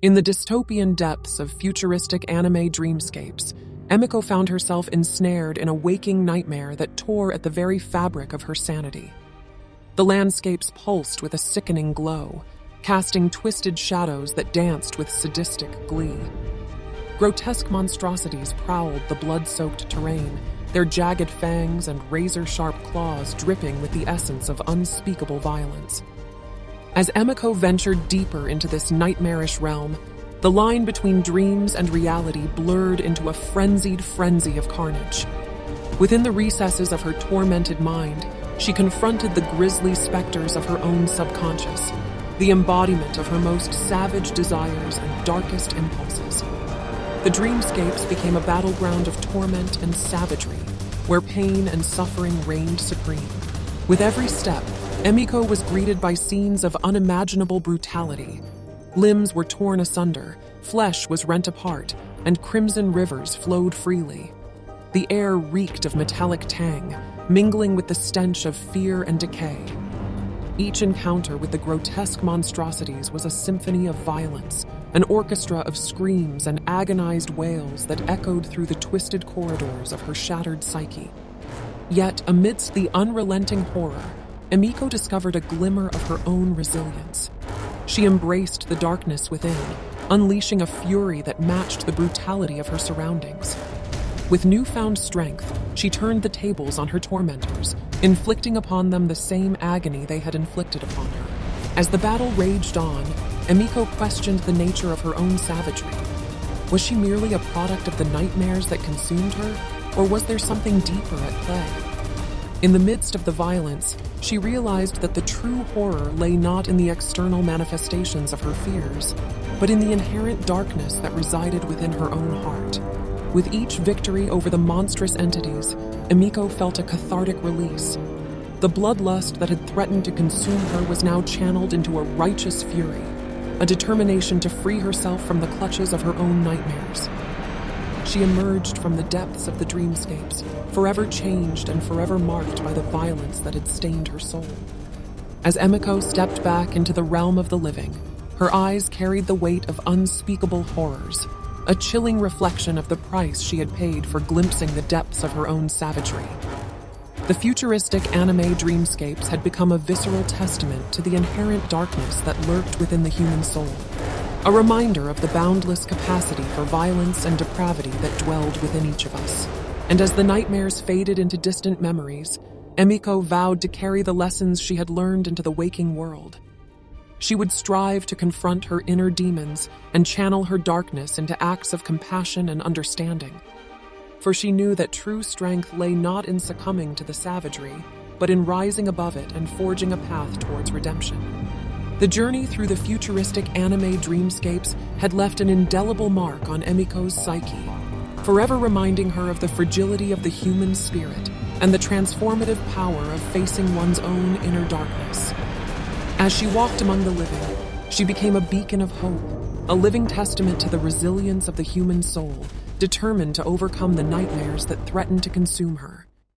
In the dystopian depths of futuristic anime dreamscapes, Emiko found herself ensnared in a waking nightmare that tore at the very fabric of her sanity. The landscapes pulsed with a sickening glow, casting twisted shadows that danced with sadistic glee. Grotesque monstrosities prowled the blood-soaked terrain, their jagged fangs and razor-sharp claws dripping with the essence of unspeakable violence. As Emiko ventured deeper into this nightmarish realm, the line between dreams and reality blurred into a frenzied frenzy of carnage. Within the recesses of her tormented mind, she confronted the grisly specters of her own subconscious, the embodiment of her most savage desires and darkest impulses. The dreamscapes became a battleground of torment and savagery, where pain and suffering reigned supreme. With every step, Emiko was greeted by scenes of unimaginable brutality. Limbs were torn asunder, flesh was rent apart, and crimson rivers flowed freely. The air reeked of metallic tang, mingling with the stench of fear and decay. Each encounter with the grotesque monstrosities was a symphony of violence, an orchestra of screams and agonized wails that echoed through the twisted corridors of her shattered psyche. Yet, amidst the unrelenting horror, Emiko discovered a glimmer of her own resilience. She embraced the darkness within, unleashing a fury that matched the brutality of her surroundings. With newfound strength, she turned the tables on her tormentors, inflicting upon them the same agony they had inflicted upon her. As the battle raged on, Emiko questioned the nature of her own savagery. Was she merely a product of the nightmares that consumed her, or was there something deeper at play? In the midst of the violence, she realized that the true horror lay not in the external manifestations of her fears, but in the inherent darkness that resided within her own heart. With each victory over the monstrous entities, Emiko felt a cathartic release. The bloodlust that had threatened to consume her was now channeled into a righteous fury, a determination to free herself from the clutches of her own nightmares. She emerged from the depths of the dreamscapes, forever changed and forever marked by the violence that had stained her soul. As Emiko stepped back into the realm of the living, her eyes carried the weight of unspeakable horrors, a chilling reflection of the price she had paid for glimpsing the depths of her own savagery. The futuristic anime dreamscapes had become a visceral testament to the inherent darkness that lurked within the human soul, a reminder of the boundless capacity for violence and depravity that dwelled within each of us. And as the nightmares faded into distant memories, Emiko vowed to carry the lessons she had learned into the waking world. She would strive to confront her inner demons and channel her darkness into acts of compassion and understanding. For she knew that true strength lay not in succumbing to the savagery, but in rising above it and forging a path towards redemption. The journey through the futuristic anime dreamscapes had left an indelible mark on Emiko's psyche, forever reminding her of the fragility of the human spirit and the transformative power of facing one's own inner darkness. As she walked among the living, she became a beacon of hope, a living testament to the resilience of the human soul, determined to overcome the nightmares that threatened to consume her.